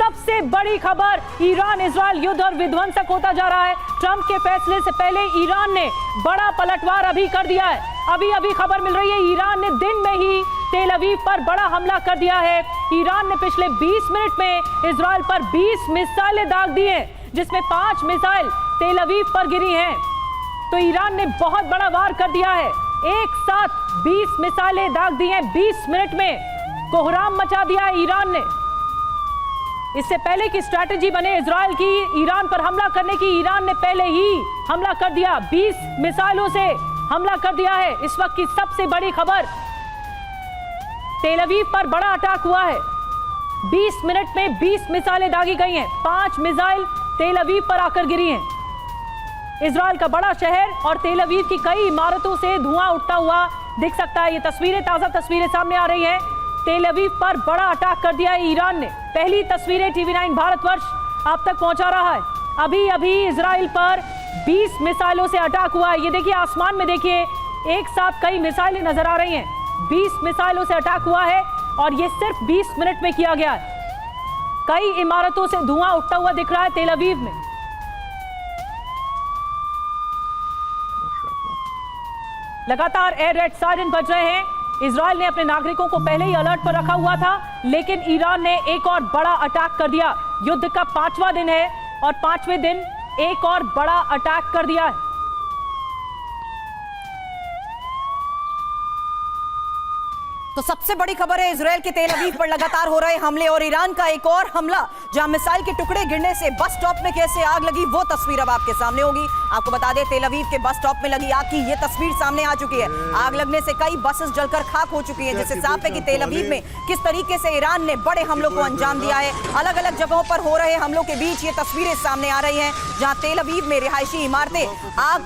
सबसे बड़ी खबर, ईरान इजराइल युद्ध और विध्वंसक होता जा रहा है। ट्रंप के फैसले से पहले ईरान ने बड़ा पलटवार अभी कर दिया है। अभी खबर मिल रही है, ईरान ने दिन में ही तेल अवीव पर बड़ा हमला कर दिया है। ईरान ने पिछले 20 मिनट में इजराइल पर 20 मिसाइलें दाग दी हैं, जिसमें 5 मिसाइल तेल अवीव पर गिरी हैं। तो ईरान ने बहुत बड़ा वार कर दिया है। एक साथ 20 मिसाइलें दाग दी हैं 20 मिनट में। कोहराम मचा दिया है ईरान ने। इससे पहले की स्ट्रैटेजी बने इजराइल की ईरान पर हमला करने की, ईरान ने पहले ही हमला कर दिया, 20 मिसाइलों से हमला कर दिया है। इस वक्त की सबसे बड़ी खबर, तेल अवीव पर बड़ा अटैक हुआ है। 20 मिनट में 20 मिसाइलें दागी गई हैं। 5 मिसाइल तेल अवीव पर आकर गिरी हैं। इजराइल का बड़ा शहर और तेल अवीव की कई इमारतों से धुआं उठता हुआ दिख सकता है। ये तस्वीरें, ताजा तस्वीरें सामने आ रही हैं। तेल अवीव पर बड़ा अटैक कर दिया है ईरान ने। पहली तस्वीरें TV9 भारतवर्ष आप तक पहुंचा रहा है। अभी इजराइल पर 20 मिसाइलों से अटैक हुआ है। ये देखिए, आसमान में देखिए, एक साथ कई मिसाइलें नजर आ रही हैं। 20 मिसाइलों से अटैक हुआ है और ये सिर्फ 20 मिनट में किया गया है। कई इमारतों से धुआं उठता हुआ दिख रहा है तेल अवीव में। लगातार एयर रेड सायरन बज रहे हैं। इजराइल ने अपने नागरिकों को पहले ही अलर्ट पर रखा हुआ था, लेकिन ईरान ने एक और बड़ा अटैक कर दिया। युद्ध का 5वां दिन है और 5वें दिन एक और बड़ा अटैक कर दिया है। तो सबसे बड़ी खबर है, इजराइल के तेल अवीव पर लगातार हो रहे हमले और ईरान का एक और हमला, जहां मिसाइल के टुकड़े गिरने से बस स्टॉप में कैसे आग लगी, वो तस्वीर अब आपके सामने होगी। आपको बता दें, तेल अवीव के बस स्टॉप में लगी आग की ये तस्वीर सामने आ चुकी है। आग लगने से कई बसेस जलकर खाक हो चुकी हैं, जिससे साफ है कि तेल अवीव में किस तरीके से ईरान ने बड़े हमलों को अंजाम दिया है। अलग अलग जगहों पर हो रहे हमलों के बीच ये तस्वीरें सामने आ रही हैं, जहां तेल अवीव में रिहायशी इमारतें आग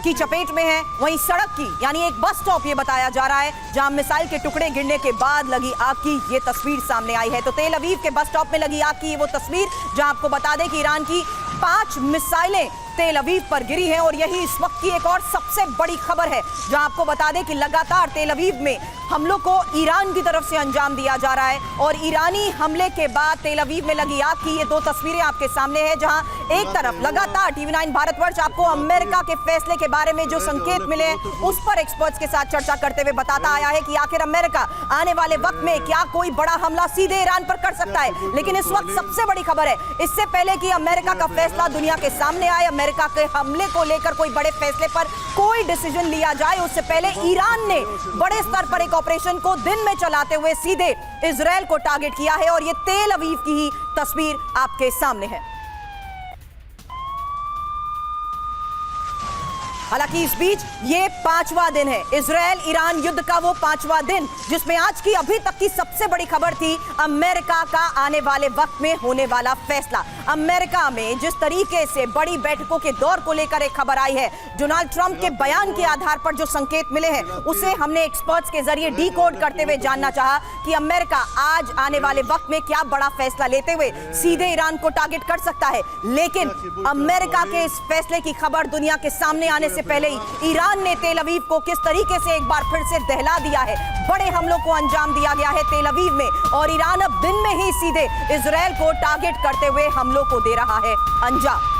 की चपेट में है। वहीं सड़क की, यानी एक बस स्टॉप ये बताया जा रहा है, जहां मिसाइल के टुकड़े गिरने के बाद लगी आग की ये तस्वीर सामने आई है। तो तेल अवीव के बस स्टॉप में लगी आग की ये वो तस्वीर, जहां आपको बता दें कि ईरान की 5 मिसाइलें तेल अवीव पर गिरी हैं। और यही इस वक्त की एक और सबसे बड़ी खबर है, जहां आपको बता दें कि लगातार तेल अवीव में हमलों को ईरान की तरफ से अंजाम दिया जा रहा है। और ईरानी हमले के बाद तेल अवीव में लगी आग की ये 2 तस्वीरें आपके सामने हैं, जहां एक तरफ लगातार TV9 भारतवर्ष आपको अमेरिका के फैसले के बारे में जो संकेत मिले हैं उस पर एक्सपर्ट्स के साथ चर्चा करते हुए बताता आया है कि आखिर अमेरिका आने वाले वक्त में क्या कोई बड़ा हमला सीधे ईरान पर कर सकता है। लेकिन इस वक्त सबसे बड़ी खबर है, इससे पहले कि अमेरिका का फैसला दुनिया के सामने आए, अमेरिका के हमले को लेकर कोई बड़े फैसले पर कोई डिसीजन लिया जाए, उससे पहले ईरान ने बड़े स्तर पर एक ऑपरेशन को दिन में चलाते हुए सीधे इजराइल को टारगेट किया है। और ये तेल अवीव की ही तस्वीर आपके सामने है। हालांकि इस बीच ये 5वां दिन है, इजराइल ईरान युद्ध का वो 5वां दिन, जिसमें आज की अभी तक की सबसे बड़ी खबर थी अमेरिका का आने वाले वक्त में होने वाला फैसला। अमेरिका में जिस तरीके से बड़ी बैठकों के दौर को लेकर एक खबर आई है, डोनाल्ड ट्रंप के बयान के आधार पर जो संकेत मिले हैं उसे हमने एक्सपर्ट्स के जरिए डिकोड करते हुए जानना चाहा कि अमेरिका आज आने वाले वक्त में क्या बड़ा फैसला लेते हुए सीधे ईरान को टारगेट कर सकता है। लेकिन अमेरिका के इस फैसले की खबर दुनिया के सामने आने से पहले ही ईरान ने तेल अवीव को किस तरीके से एक बार फिर से दहला दिया है। बड़े हमलों को अंजाम दिया गया है तेल अवीव में और ईरान अब दिन में ही सीधे इजराइल को टारगेट करते हुए हमलों को दे रहा है अंजाम।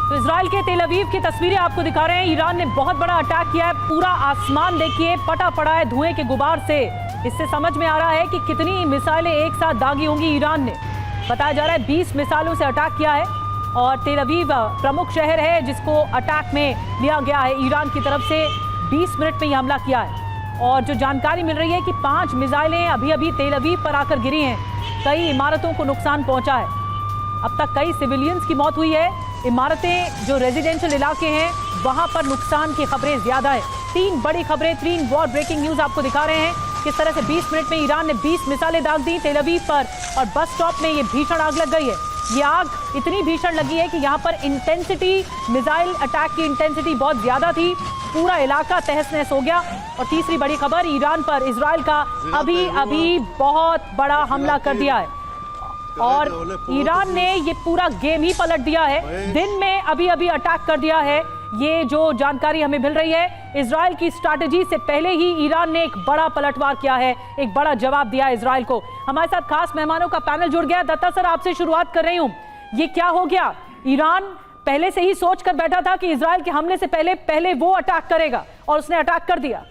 तो इजराइल के तेल अवीव की तस्वीरें आपको दिखा रहे हैं। ईरान ने बहुत बड़ा अटैक किया है। पूरा आसमान देखिए फटा पड़ा है धुएं के गुबार से। इससे समझ में आ रहा है कि कितनी मिसाइलें एक साथ दागी होंगी ईरान ने। बताया जा रहा है 20 मिसाइलों से अटैक किया है और तेल अवीव प्रमुख शहर है जिसको अटैक में लिया गया है। ईरान की तरफ से 20 मिनट में यह हमला किया है और जो जानकारी मिल रही है कि 5 मिसाइलें अभी तेल अवीव पर आकर गिरी हैं। कई इमारतों को नुकसान पहुंचा है। अब तक कई सिविलियंस की मौत हुई है। इमारतें जो रेजिडेंशियल इलाके हैं वहां पर नुकसान की खबरें ज्यादा है। 3 बड़ी खबरें, 3 वॉर ब्रेकिंग न्यूज आपको दिखा रहे हैं किस तरह से 20 मिनट में ईरान ने 20 मिसाइलें दाग दी तेल अवीव पर और बस स्टॉप में ये भीषण आग लग गई है। ये आग इतनी भीषण लगी है कि यहाँ पर इंटेंसिटी, मिसाइल अटैक की इंटेंसिटी बहुत ज्यादा थी। पूरा इलाका तहस नहस हो गया। और तीसरी बड़ी खबर, ईरान पर इजराइल का अभी बहुत बड़ा हमला कर दिया है और ईरान ने ये पूरा गेम ही पलट दिया है। दिन में अभी अटैक कर दिया है। ये जो जानकारी हमें मिल रही है, इजराइल की स्ट्रैटेजी से पहले ही ईरान ने एक बड़ा पलटवार किया है, एक बड़ा जवाब दिया इजराइल को। हमारे साथ खास मेहमानों का पैनल जुड़ गया। दत्ता सर, आपसे शुरुआत कर रही हूं, ये क्या हो गया? ईरान पहले से ही सोच कर बैठा था कि इजराइल के हमले से पहले वो अटैक करेगा और उसने अटैक कर दिया।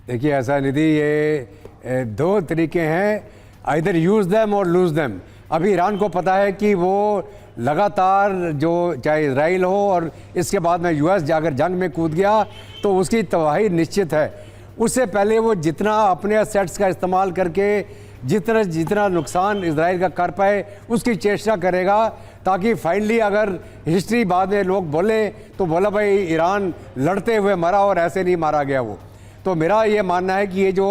देखिए ऐसा निधि, ये दो तरीके हैं, आइदर यूज देम और लूज देम। अभी ईरान को पता है कि वो लगातार जो चाहे इजराइल हो और इसके बाद में यूएस जाकर जंग में कूद गया तो उसकी तबाही निश्चित है। उससे पहले वो जितना अपने असेट्स का इस्तेमाल करके जितना नुकसान इजराइल का कर पाए उसकी चेष्टा करेगा, ताकि फाइनली अगर हिस्ट्री बाद में लोग बोले तो बोला भाई ईरान लड़ते हुए मरा और ऐसे नहीं मारा गया वो। तो मेरा ये मानना है कि ये जो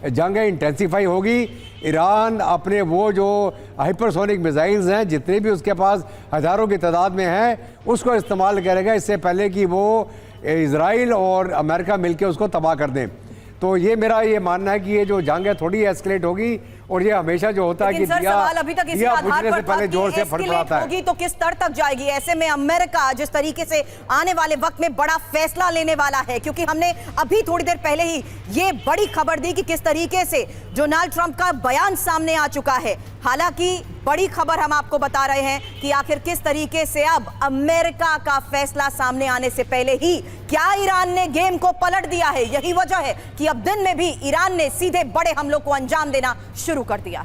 जंग है इंटेंसीफाई होगी। ईरान अपने वो जो हाइपरसोनिक मिसाइल्स हैं जितने भी उसके पास हज़ारों की तादाद में हैं उसको इस्तेमाल करेगा, इससे पहले कि वो इजराइल और अमेरिका मिलकर उसको तबाह कर दें। तो ये मेरा ये मानना है कि ये जो जंग है थोड़ी एस्केलेट होगी और ये हमेशा जो होता है कि सवाल अभी तक इसी आधार पर पहले जोर से फड़फड़ाता है तो किस स्तर तक जाएगी? ऐसे में अमेरिका जिस तरीके से आने वाले वक्त में बड़ा फैसला लेने वाला है, क्योंकि हमने अभी थोड़ी देर पहले ही ये बड़ी खबर दी कि किस तरीके से डोनाल्ड ट्रंप का बयान सामने आ चुका है। हालांकि बड़ी खबर हम आपको बता रहे हैं कि आखिर किस तरीके से अब अमेरिका का फैसला सामने आने से पहले ही क्या ईरान ने गेम को पलट दिया है। यही वजह है कि अब दिन में भी ईरान ने सीधे बड़े हमलों को अंजाम देना शुरू कर दिया।